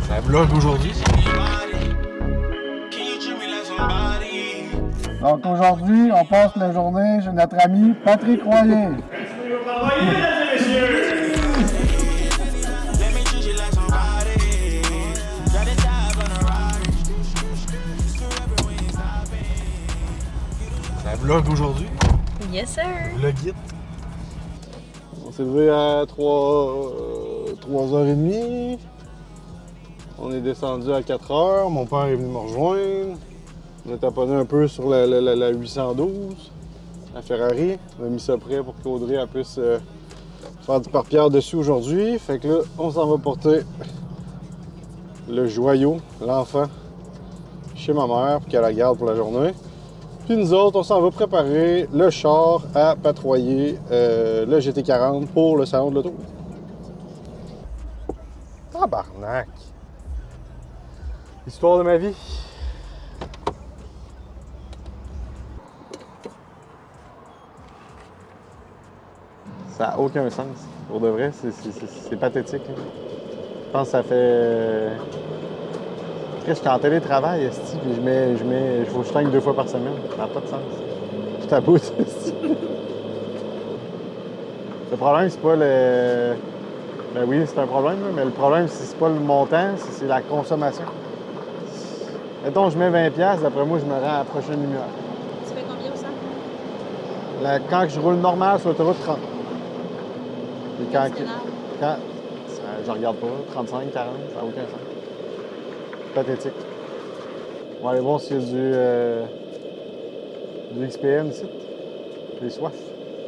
Un vlog aujourd'hui. Donc aujourd'hui, on passe la journée chez notre ami Patrick Royer. C'est un vlog aujourd'hui. Yes, sir! Le guide. On s'est levé à 3h30. On est descendu à 4h. Mon père est venu me rejoindre. On a taponné un peu sur la 812, la Ferrari. On a mis ça prêt pour qu'Audrey puisse faire du pare-pierre dessus aujourd'hui. Fait que là, on s'en va porter le joyau, l'enfant, chez ma mère pour qu'elle la garde pour la journée. Puis nous autres, on s'en va préparer le char à patrouiller le GT40 pour le salon de l'auto. Tabarnak! Histoire de ma vie. Ça n'a aucun sens. Pour de vrai, c'est pathétique. Là. Je pense que ça fait... Je suis en télétravail, esti, puis il faut que je teigne 2 fois par semaine. Ça n'a pas de sens. Tout à bout, esti. Le problème, c'est pas le... Ben oui, c'est un problème, là, mais le problème, c'est pas le montant, c'est la consommation. Mettons, je mets 20$, d'après moi, je me rends à la prochaine lumière. Tu fais combien au 100? Quand je roule normal sur l'autoroute, 30. Et quand je regarde pas, 35, 40, ça n'a aucun sens. Pathétique. On va aller voir s'il y a du XPM ici. J'ai soif.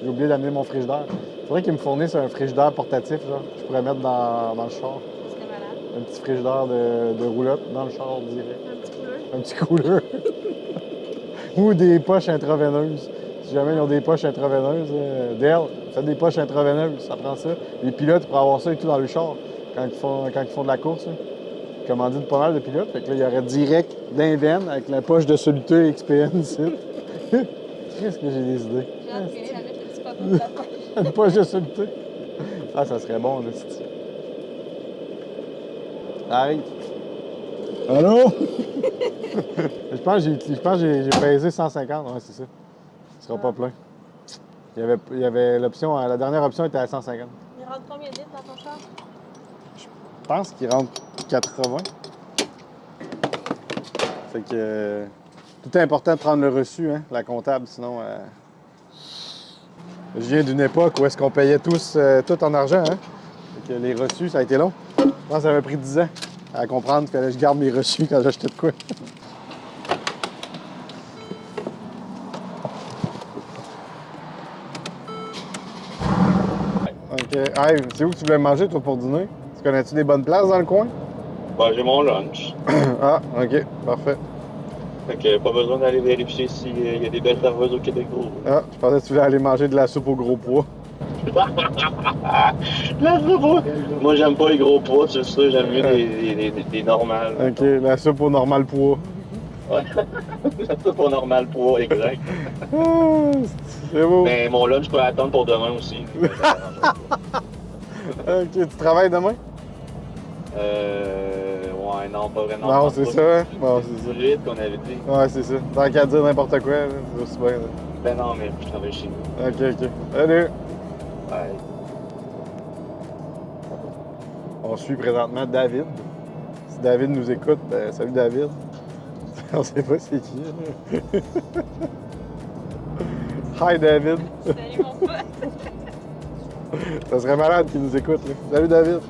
J'ai oublié d'amener mon frigidaire. Il faudrait qu'ils me fournissent un frigidaire portatif, genre. Je pourrais mettre dans le char. C'était malade. Un petit frigidaire de roulotte dans le char direct. Un petit couleur. Un petit couleur. Ou des poches intraveineuses. Si jamais ils ont des poches intraveineuses, Dell, faites des poches intraveineuses, ça prend ça. Les pilotes pourraient avoir ça et tout dans le char quand ils font de la course. Là. Ils commandent pas mal de pilotes. Fait que là, il y aurait direct d'inven avec la poche de soluté XPN ici. Qu'est-ce que j'ai des idées? J'ai hâte qu'elle avec le petit papa de la poche. Une poche de soluté. Ah, ça serait bon, là, c'est. Ça arrive. Allô? Je pense que j'ai pesé 150. Ouais, c'est ça. Ce sera pas plein. Il y avait l'option, la dernière option était à 150. Il rentre combien de litres dans ton char? Je pense qu'il rentre 80. Fait que tout est important de prendre le reçu, hein, la comptable, sinon. Je viens d'une époque où est-ce qu'on payait tous tout en argent, hein? Fait que les reçus, ça a été long. Je pense que ça m'a pris 10 ans à comprendre qu'il fallait que je garde mes reçus quand j'achetais de quoi. OK. Hey, c'est où que tu voulais manger, toi, pour dîner? Tu connais-tu des bonnes places dans le coin? Ben, j'ai mon lunch. Ah, OK. Parfait. Fait que pas besoin d'aller vérifier s'il y a des belles serveuses au Québec gros. Ah, je pensais que tu voulais aller manger de la soupe au gros pois. La soupe! Moi, j'aime pas les gros pois, tu sais, j'aime mieux des normales. OK, la soupe au normal pois. Ouais. La soupe au normal pois, exact. Ah, c'est beau. Mais mon lunch, je peux attendre pour demain aussi. OK, tu travailles demain? Ouais, non, pas vraiment. Non, c'est ça, hein? Bon, c'est ça. C'est vite qu'on avait dit. Ouais, c'est ça. Tant qu'à dire n'importe quoi, là, c'est aussi bien. Là. Ben non, mais je travaille chez nous. OK, OK. Salut! Ouais. On suit présentement David. Si David nous écoute, ben, salut David. On sait pas c'est qui. Là. Hi David. Salut mon pote. Ça serait malade qu'il nous écoute. Là. Salut David.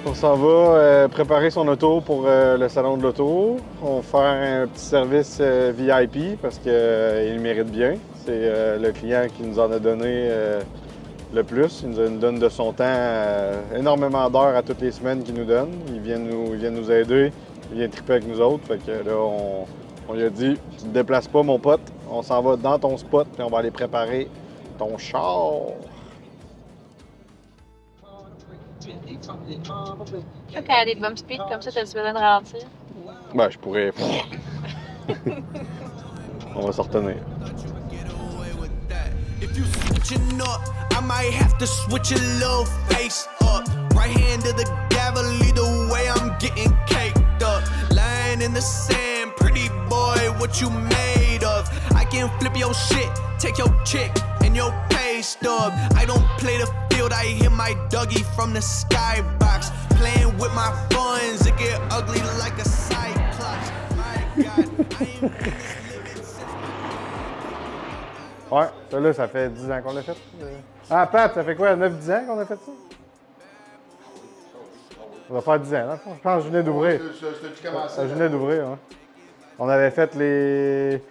On s'en va préparer son auto pour le salon de l'auto. On va faire un petit service VIP parce qu'il le mérite bien. C'est le client qui nous en a donné le plus. Il nous donne de son temps énormément d'heures à toutes les semaines qu'il nous donne. Il vient nous aider, il vient triper avec nous autres. Fait que là, on lui a dit « Tu te déplaces pas, mon pote. On s'en va dans ton spot et on va aller préparer ton char. » Quand il y a des bump speed comme ça, t'as besoin de ralentir? Ben, je pourrais... On va s'en retenir. If you switching up, I might have to switch your little face up. Right hand to the gavel, either way I'm getting caked up. Lying in the sand, pretty boy, what you made of? I can flip your shit, take your chick and your pay stub. I don't play the field, I hit my Dougie from the skybox. Playing with my funds, it get ugly like a cyclops. My God, I ain't been this living since. Ouais, ça là, ça fait 10 ans qu'on l'a fait. Ah, Pat, ça fait quoi, 9-10 ans qu'on a fait ça? Ça va faire 10 ans, là. Je pense que je venais d'ouvrir. Je venais d'ouvrir, hein. On avait fait les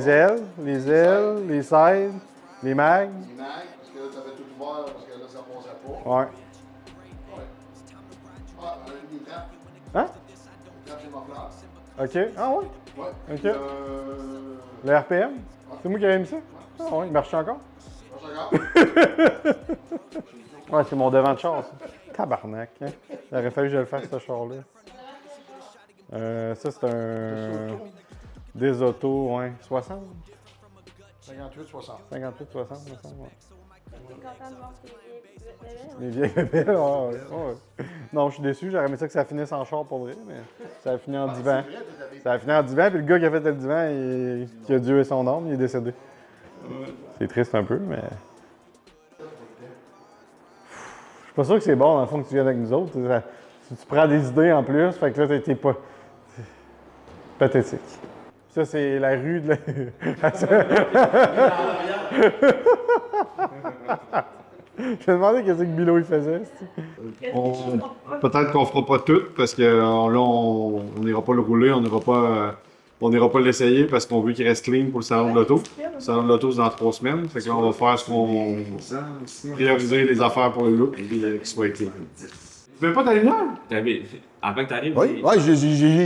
ailes, les sides, les mags. Les nags, parce que là, tu avais tout ouvert, parce que là, ça passait pas. Ouais. Ah, on a eu des trappes. Hein? Des trappes chez ma fleur. OK. Ah ouais? Ouais. OK. Le RPM? C'est moi qui avais mis ça? Ah ouais, il marche encore? Je regarde. Ouais, c'est mon devant de char, ça. Tabarnak, hein? Il aurait fallu que je le fasse, ce char-là. Ça, c'est un... Des autos, ouais. 60? 58, 60. 58, 60, me semble, ouais. T'es content de voir tes Les vieilles bébés, ouais. Non, je suis déçu. J'aurais aimé ça que ça finisse en char pour vrai, mais ça a fini en divan. Ça a fini en divan, puis le gars qui a fait le divan, qui a Dieu et son âme, il est décédé. C'est triste un peu, mais... Je suis pas sûr que c'est bon, dans le fond, que tu viennes avec nous autres. Si tu prends des idées en plus, fait que là, t'es pas... Pathétique. Ça, c'est la rue de la... Je me demandais qu'est-ce que Bilo il faisait. Peut-être qu'on fera pas tout parce que là, on n'ira pas le rouler, on n'ira pas l'essayer parce qu'on veut qu'il reste clean pour le salon de l'auto. Le salon de l'auto, c'est dans 3 semaines. Fait que là, on va faire ce qu'on... prioriser les affaires pour le look et qu'il soit clean. Tu veux pas ta lumière? Avant que tu arrives, Oui, ouais, j'ai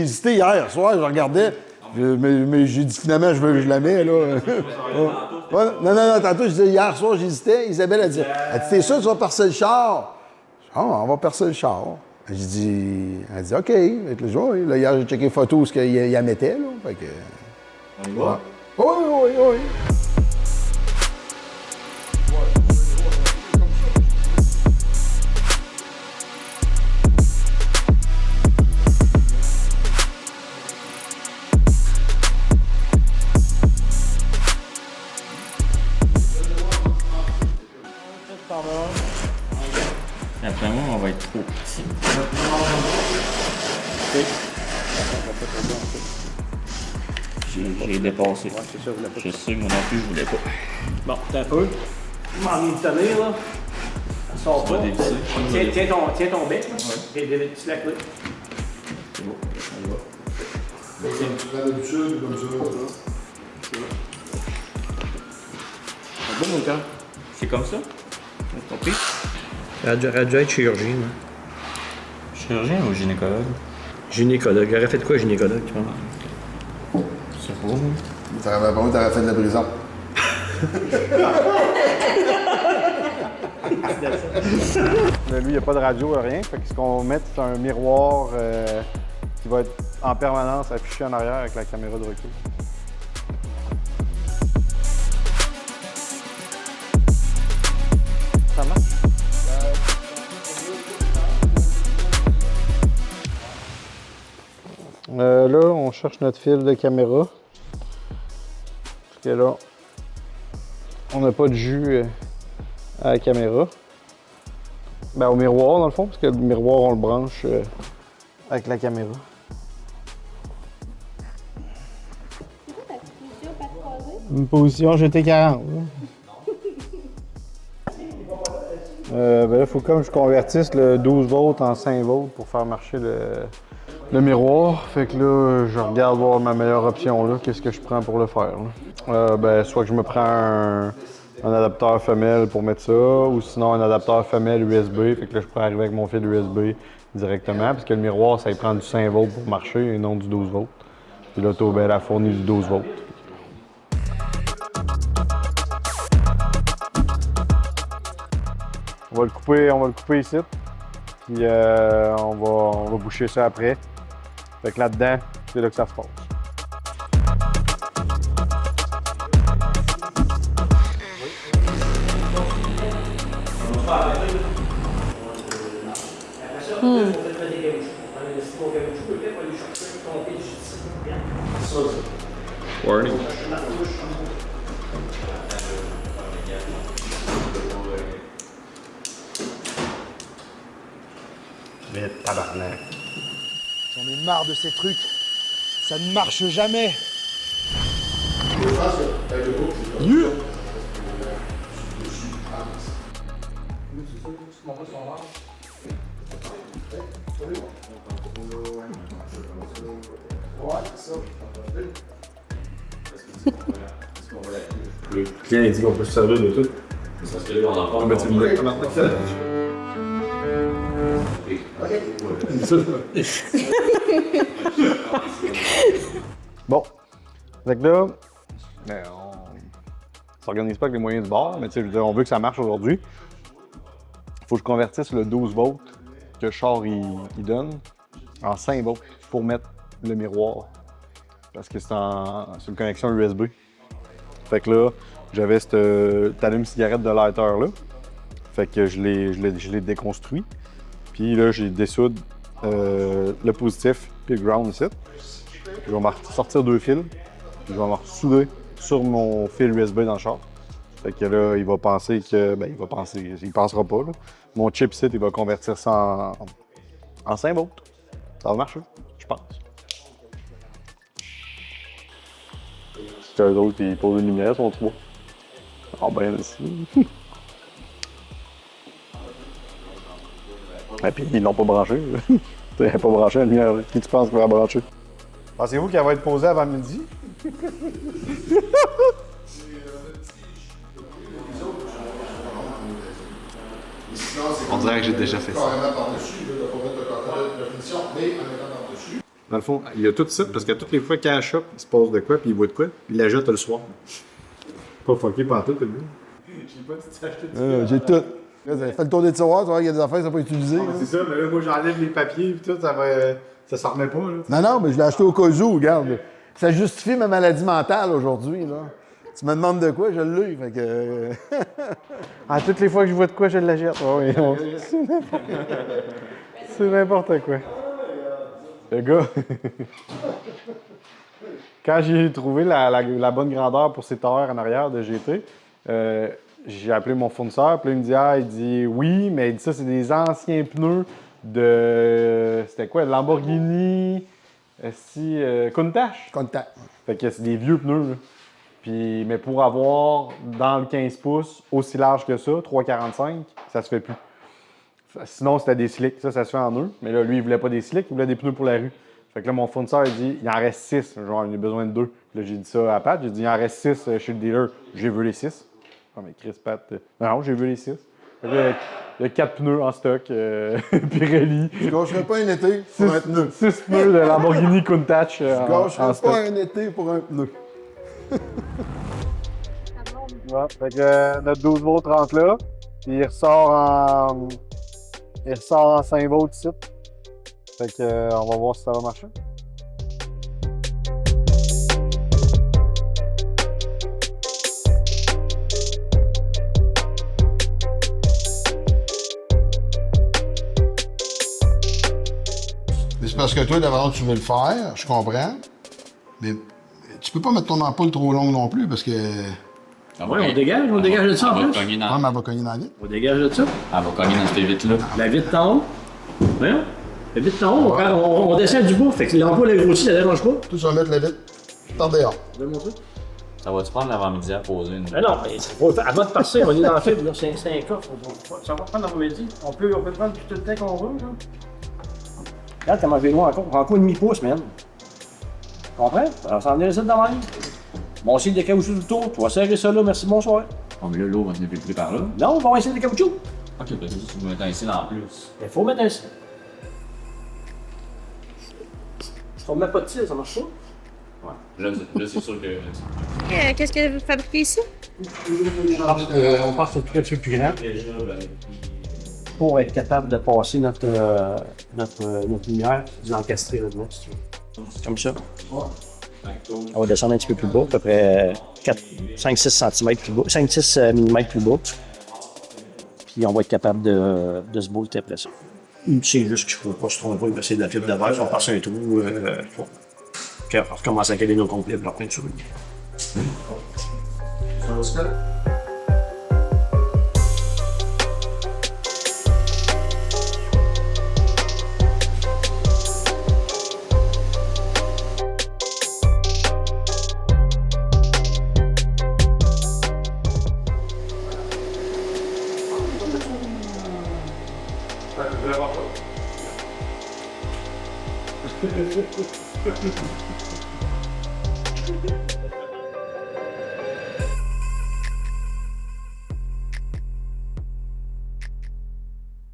hésité hier soir, je regardais, mais j'ai dit finalement, je la mets, là. Ouais, non, tantôt, je disais, hier soir, j'hésitais. Isabelle, elle dit, t'es sûr que tu vas percer le char? Ah, on va percer le char. Elle dit, OK. Fait que là, hier, j'ai checké les photos où il la mettait, là. Fait que... On y va? Oui. Après moi, on va être trop petit. J'ai dépassé. Je sais, moi non plus, je voulais pas. Bon, t'as un peu. Je m'en viens de tenir, là. Ça sort pas. Tiens ton bec, là. Et tu slack là. C'est bon, on y va. Tu prends l'habitude, comme ça, là. C'est bon, mon cœur. C'est comme ça? T'as compris? Elle a dû être chirurgien, là. Chirurgien ou gynécologue? Gynécologue. Il aurait fait de quoi, gynécologue, tu vois? Je sais pas, moi. T'aurais pas t'aurais fait de la prison. Là, lui, il n'y a pas de radio, rien. Fait que ce qu'on va mettre, c'est un miroir qui va être en permanence affiché en arrière avec la caméra de recul. Ça marche? Là, on cherche notre fil de caméra. Parce que là, on n'a pas de jus à la caméra. Ben, au miroir, dans le fond, parce que le miroir, on le branche avec la caméra. C'est quoi ta position pas croisée? Une position GT40. Ben là, il faut comme je convertisse le 12 volts en 5 volts pour faire marcher le miroir. Fait que là, je regarde voir ma meilleure option là. Qu'est-ce que je prends pour le faire? Ben, soit que je me prends un adapteur femelle pour mettre ça, ou sinon un adapteur femelle USB. Fait que là, je peux arriver avec mon fil USB directement, parce que le miroir, ça prend du 5 volts pour marcher et non du 12 volts. Puis l'auto, ben, elle a fourni du 12 volts. On va le couper ici. Puis on va boucher ça après. Fait que là-dedans, c'est là que ça se passe. Warning. Mais tabarnak. J'en ai marre de ces trucs. Ça ne marche jamais. Le client il dit qu'on peut se servir de tout. Parce que là, on en parle. Mais tu me l'as Bon. Fait que là, ben, on s'organise pas avec les moyens du bord, mais tu sais, je veux dire, on veut que ça marche aujourd'hui. Il faut que je convertisse le 12 volts que le char il donne en 5 volts pour mettre le miroir. Parce que c'est une connexion USB. Fait que là, j'avais cette allume-cigarette de lighter là. Fait que je l'ai déconstruit. Puis là, j'ai dessoude le positif puis le ground ici. Je vais sortir 2 fils. Puis je vais me ressouder sur mon fil USB dans le char. Fait que là, il va penser que. Ben, il pensera pas. Là. Mon chip ici, il va convertir ça en 5 volts. Ça va marcher, je pense. Eux autres, ils posent une lumière, sont 3. Ah ben, ici. Et puis, ils l'ont pas branché. Ils n'ont pas branché la lumière. Qui tu penses qu'il va la brancher? Pensez-vous qu'elle va être posée avant midi? On dirait que j'ai déjà fait ça. Dans le fond, il y a tout ça, parce que toutes les fois qu'elle chope, il se passe de quoi, puis il voit de quoi, puis il l'ajoute le soir. Pas fucké pantoute, le gars. J'ai tout. Fais le tour des tiroirs, tu vois, il y a des affaires qui sont pas utilisées. C'est ça, mais là, moi, j'enlève les papiers, puis tout, ça s'en remet pas, là. Non, mais je l'ai acheté au cas où, regarde. Ça justifie ma maladie mentale aujourd'hui, là. Tu me demandes de quoi, je l'ai, fait que... Ah, toutes les fois que je vois de quoi, je l'achète. Oh, oui, non. C'est n'importe quoi. Le gars... Quand j'ai trouvé la bonne grandeur pour ces tailleurs en arrière de GT, j'ai appelé mon fournisseur, puis là, il me dit oui, mais il dit ça, c'est des anciens pneus de... C'était quoi? Lamborghini... Countach? Contact. Fait que c'est des vieux pneus, là. Puis, mais pour avoir dans le 15 pouces aussi large que ça, 3,45, ça se fait plus. Sinon, c'était des slicks. Ça se fait en nœud. Mais là, lui, il voulait pas des slicks, il voulait des pneus pour la rue. Fait que là, mon fournisseur, il dit, il en reste 6. Genre, il a besoin de 2. Là, j'ai dit ça à Pat. J'ai dit, il en reste 6 chez le dealer. J'ai vu les 6. Ah, mais Chris, Pat. Non, j'ai vu les 6. Fait que là, il y a 4 pneus en stock. Pirelli. Je gâcherais pas un été pour un pneu. 6 pneus de Lamborghini Countach. Je gâcherais pas un été pour un pneu. Ouais, fait que notre 12 volts rentre là, puis il ressort en 5 volts ici. Fait que on va voir si ça va marcher. Mais c'est parce que toi, d'abord, tu veux le faire, je comprends. Mais tu peux pas mettre ton ampoule trop longue non plus, parce que... Ah Ouais, on dégage de ça en Elle va plus. cogner Ouais, dans... mais elle va cogner dans la vitre. On dégage de ça. Elle va cogner dans cette vitre-là. La vitre en haut. Voyons. La vitre en haut, on descend du bout. Fait que l'ampoule est grossie, ça dérange pas. Tout ça, mettre la vitre par dehors. Je vais montrer. Ça va-tu prendre l'avant-midi à poser une... Mais non, mais avant de passer, on est dans la fibre, là. C'est un coffre. Ça va prendre l'avant-midi. On peut prendre tout le temps qu'on veut, là. Regarde comment je vais loin encore une demi-pouce, même. Tu comprends? Alors, ça en est ça de même. Bon, essayer de caoutchouc du tour. Tu vas serrer ça là, merci, bonsoir. Oh, mais là, l'eau va venir plus par là. Non, on va essayer de caoutchouc. Ok, ben juste, tu veux mettre un signe en plus. Il faut mettre un signe. Si on met pas de tir, ça marche pas. Ouais. Là c'est sûr que... Qu'est-ce que vous fabriquez ici? On passe sur quelque chose de plus grand. Pour être capable de passer notre lumière, de l'encastrer là-dedans, si tu veux. Comme ça. On va descendre un petit peu plus bas, à peu près 5-6 cm plus bas, 5-6 mm plus bas. Puis on va être capable de se bolter après ça. C'est juste qu'il ne faut pas se tromper, parce que c'est de la fibre de verre, si on passe un trou. Puis on recommence à caler nos complets pour leur peinture.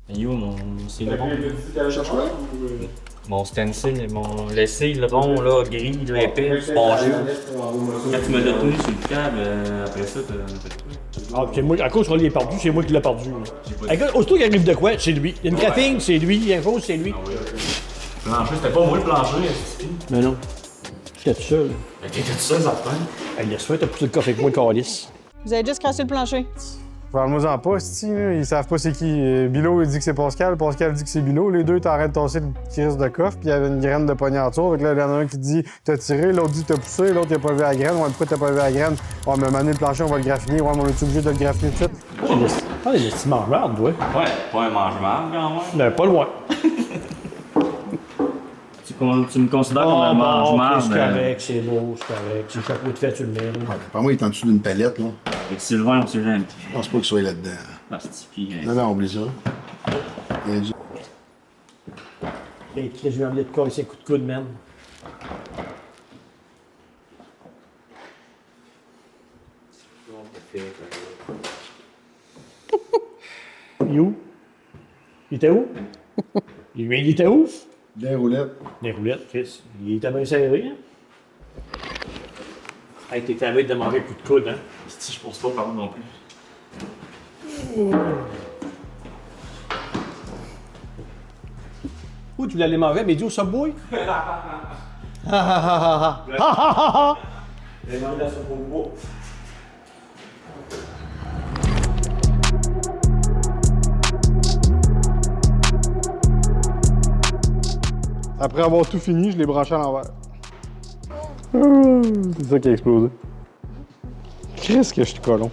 Yo, mon stencil, mon laissé, le rond, là, gris, là, épais, spongé. Quand tu me l'as tenu sur le câble, après ça, t'as fait quoi? Ah, c'est moi, à cause qu'on l'ait perdu, c'est moi qui l'ai perdu. Aussitôt qu'il arrive de quoi, c'est lui. Il y a une graphine, c'est lui. Il y a une chose, c'est lui. Le plancher, c'était pas moi le plancher, c'est Mais non. J'étais tout seul. Mais t'étais tout seul, certain. Hey, laisse faire, t'as poussé le coffre avec moi, calice. Vous avez juste crassé le plancher. Parle-moi-en pas, c'ti, là. Ils savent pas c'est qui. Bilo, il dit que c'est Pascal. Pascal dit que c'est Bilo. Les deux, t'arrêtes de tasser le crise de coffre, puis il y avait une graine de poignarde-tour. Fait que là, il y en a un qui dit t'as tiré, l'autre dit t'as poussé, l'autre il a pas vu la graine. Ouais, pourquoi t'as pas vu la graine? Ouais, mais maner le plancher, on va le graffiner. Ouais, mais on est obligé de le graffiner tout de suite. Ah, les petits mangeables, ouais. Ouais, pas un mange-marde quand même. Ben, pas loin. Tu me considères comme un mange-marde. C'est correct, c'est beau, c'est correct. Si le chapeau de fait, tu le mets. Pour moi, il est en dessous d'une palette, là. Avec Sylvain, on sait jamais. Je pense pas qu'il soit là-dedans. Ah, c'est typique. Non, oublie ça. Et je vais enlever de quoi avec ses coups de coude, man. Il est où? Il était où? Il était où? Des roulettes. Des roulettes, Chris. Il était bien serré, hein? Hey, t'étais à veille de manger un coup de coude, hein? Je pense pas parler non plus. Où tu voulais aller manger? Mais dis au Subway? J'ai mangé la soupe au bois. Après avoir tout fini, je l'ai branché à l'envers. C'est ça qui a explosé. Qu'est-ce que je suis colon.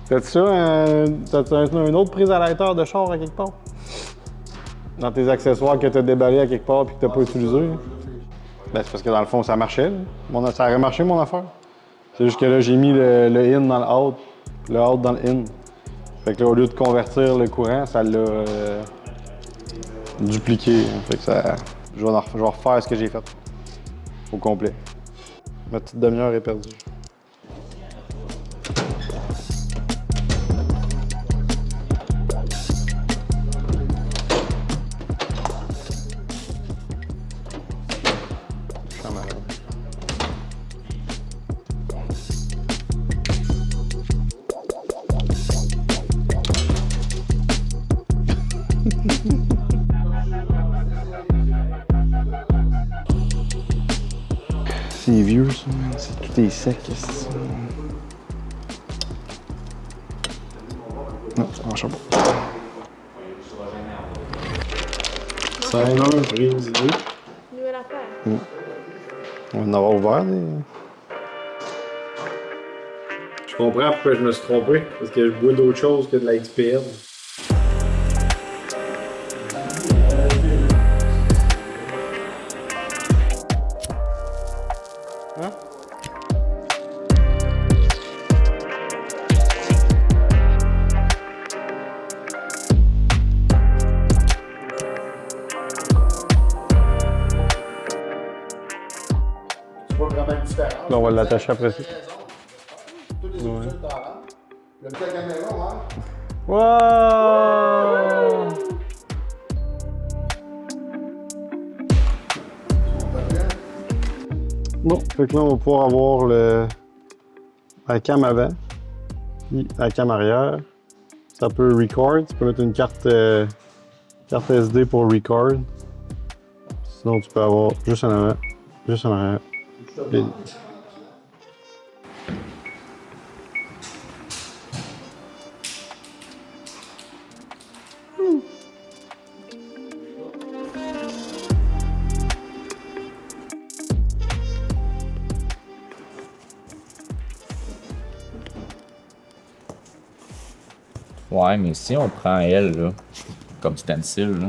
T'as-tu ça, t'as-tu une autre prise à lighter de char à quelque part? Dans tes accessoires que t'as déballés à quelque part et que t'as pas utilisé? Ben, c'est parce que dans le fond, ça marchait. Ça aurait marché, mon affaire. C'est juste que là, j'ai mis le in dans le out dans le in. Fait que là, au lieu de convertir le courant, ça l'a dupliqué. Fait que ça... Je vais refaire ce que j'ai fait. Au complet. Ma petite demi-heure est perdue. Je suis malade. C'est vieux, ça. Tout est sec. Non, ça marche pas. Ça a un prise. Nouvelle affaire. On va en avoir ouvert des... Je comprends pourquoi je me suis trompé. Parce que je bois d'autre chose que de la XPL. Hein? Tu vois vraiment une différence. Là, on va l'attacher après ça. Toutes les options que t'en rentres. Le petit caméra, hein? Wow! Bon, fait que là, on va pouvoir avoir la cam avant, puis la cam arrière. Ça peut record, tu peux mettre une carte SD pour record. Sinon, tu peux avoir juste en avant, juste en arrière. Et... Ouais, mais si on prend elle, là, comme stencil, là.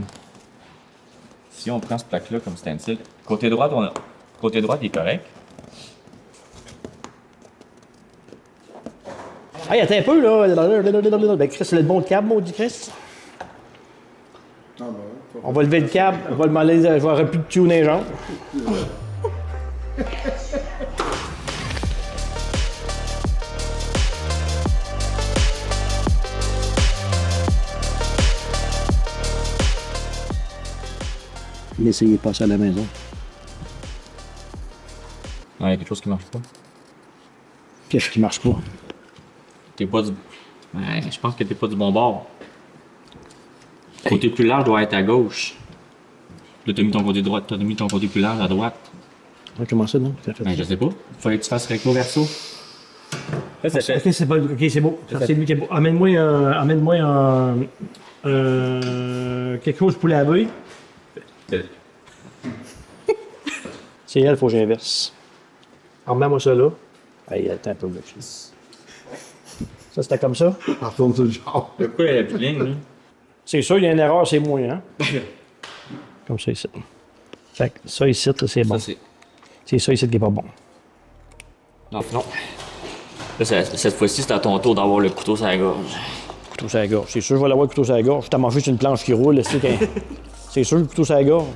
Si on prend ce plaque-là comme stencil, côté droit, côté droit, il est correct. Hey, attends un peu, là. Ben, Chris, c'est le bon câble, maudit Chris. On va lever le câble, on va le demander, je vais avoir plus de tune les jambes. L'essayer de passer à la maison. Ouais, il y a quelque chose qui marche pas. Qu'est-ce qui marche pas? T'es pas du. Ouais, je pense que t'es pas du bon bord. Le côté plus large doit être à gauche. Là, t'as mis ton côté droit, t'as mis ton côté plus large à droite. Ouais, comment ça, non? Ben, je sais pas. Fallait que tu fasses recto verso. Ok, c'est bon. Ok, c'est beau. Ça, c'est lui qui est beau. Amène-moi quelque chose pour laver. C'est elle, faut que j'inverse. Remets-moi ça là. Hey, attends un peu, le fils. Ça, c'était comme ça. Retourne sur le genre. Pourquoi il y a plus de ligne, là? C'est sûr, il y a une erreur, c'est moi, hein? Comme ça, ici. Fait que ça, ici, là, c'est bon. C'est ça, ici, qui est pas bon. Non, non. Là, cette fois-ci, c'est à ton tour d'avoir le couteau sur la gorge. Couteau sur la gorge. C'est sûr, je vais l'avoir le couteau sur la gorge. Je t'ai mangé sur une planche qui roule, c'est sûr, le couteau sur la gorge.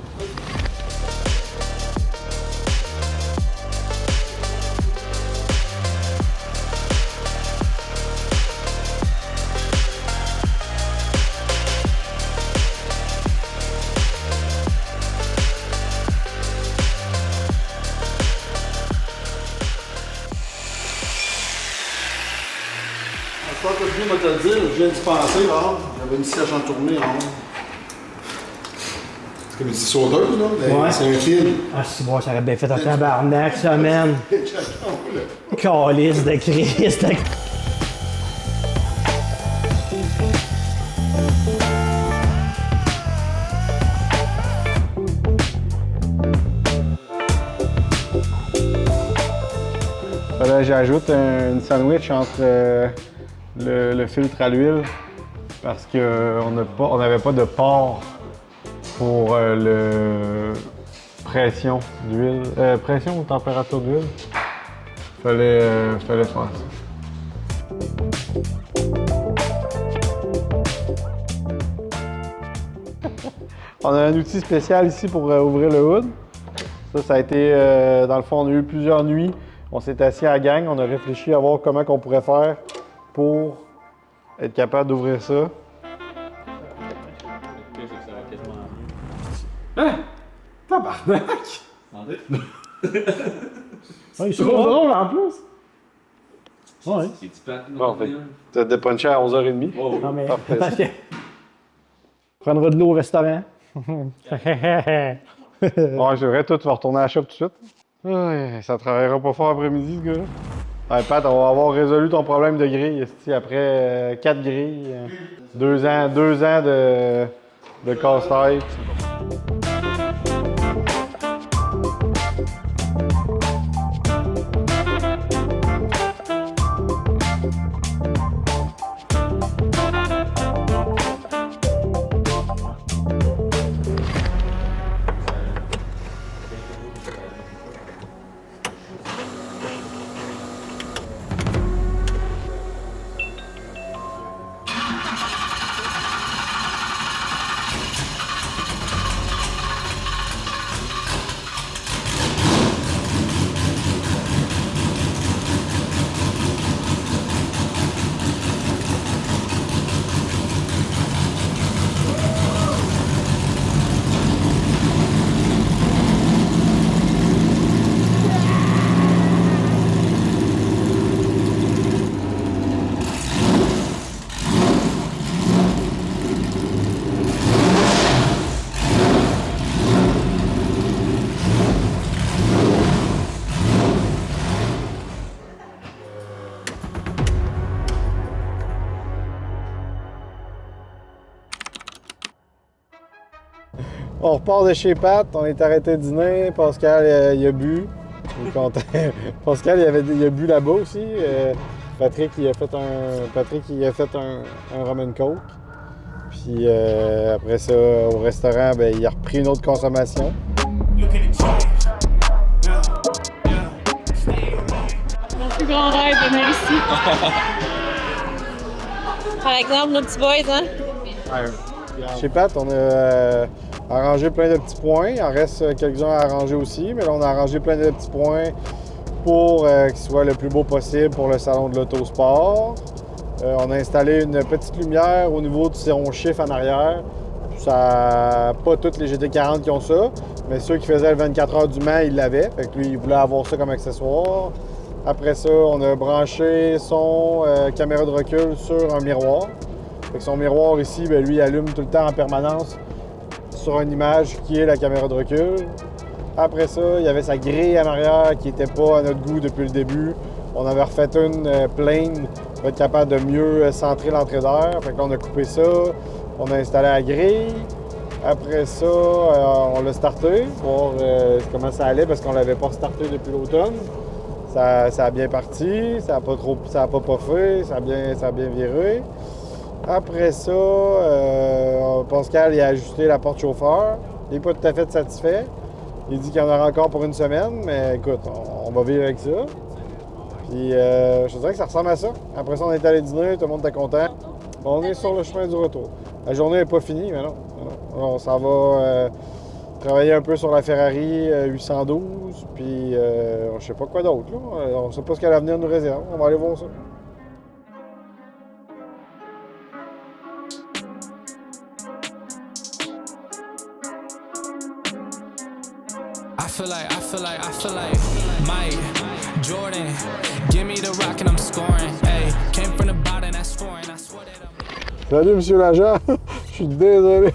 Je pense que je viens de te le dire, je viens d'y penser, là. J'avais une sèche en tournée, là. C'est comme une scie sauteuse, là. Mais Ouais. c'est un fil. Ah, c'est bon, ça aurait bien fait un tabarnak, ça, man. Calice de Christ. Là, j'ajoute une sandwich entre le filtre à l'huile parce qu'on n'avait pas de port pour le pression d'huile. Pression ou température d'huile. Fallait faire ça. On a un outil spécial ici pour ouvrir le hood. Ça a été, dans le fond, on a eu plusieurs nuits. On s'est assis à la gang, on a réfléchi à voir comment on pourrait faire pour être capable d'ouvrir ça. Hein? Tabarnak! Ouais, C'est trop drôle en plus! Ouais. C'est petit plat. Bon, fait, t'as dépunché à 11h30. Non, mais. Parfait. Attention. Prendra de l'eau au restaurant. Ouais, c'est vrai, toi, tu vas retourner à la shop tout de suite. Ouais, ça travaillera pas fort après-midi, ce gars-là. Ouais, Pat, on va avoir résolu ton problème de grille esti, après 4 grilles. 2 ans de casse-tête. On repart de chez Pat, on est arrêté de dîner, Pascal il a bu. Il est content. Pascal il a bu là-bas aussi. Patrick, il a fait un rum and coke. Puis après ça, au restaurant, ben, il a repris une autre consommation. Mon plus grand rêve de venir ici. Par exemple, nos petits boys, hein? Chez Pat, on a arrangé plein de petits points. Il en reste quelques-uns à arranger aussi, mais là, on a arrangé plein de petits points pour qu'il soit le plus beau possible pour le salon de l'autosport. On a installé une petite lumière au niveau du son chiffre en arrière. Ça, pas toutes les GT40 qui ont ça, mais ceux qui faisaient le 24 heures du Mans, ils l'avaient. Fait que lui, il voulait avoir ça comme accessoire. Après ça, on a branché son caméra de recul sur un miroir. Fait que son miroir ici, bien, lui, il allume tout le temps en permanence sur une image qui est la caméra de recul. Après ça, il y avait sa grille en arrière qui n'était pas à notre goût depuis le début. On avait refait une plane pour être capable de mieux centrer l'entrée d'air. Fait que là, on a coupé ça. On a installé la grille. Après ça, on l'a starté pour voir comment ça allait parce qu'on ne l'avait pas starté depuis l'automne. Ça a bien parti, ça n'a pas puffé, ça a bien viré. Après ça, Pascal il a ajusté la porte chauffeur. Il n'est pas tout à fait satisfait. Il dit qu'il y en aura encore pour une semaine, mais écoute, on va vivre avec ça. Puis je te dirais que ça ressemble à ça. Après ça, on est allé dîner, tout le monde était content. On est sur le chemin du retour. La journée n'est pas finie, mais non. On s'en va travailler un peu sur la Ferrari 812, puis je sais pas quoi d'autre. On sait pas ce que l'avenir nous réserve. On va aller voir ça. I feel like Mike Jordan, give me the rock and I'm scoring. Hey, came from the bottom, that's foreign. I swear that I'm... Salut, monsieur l'agent. Je suis désolé.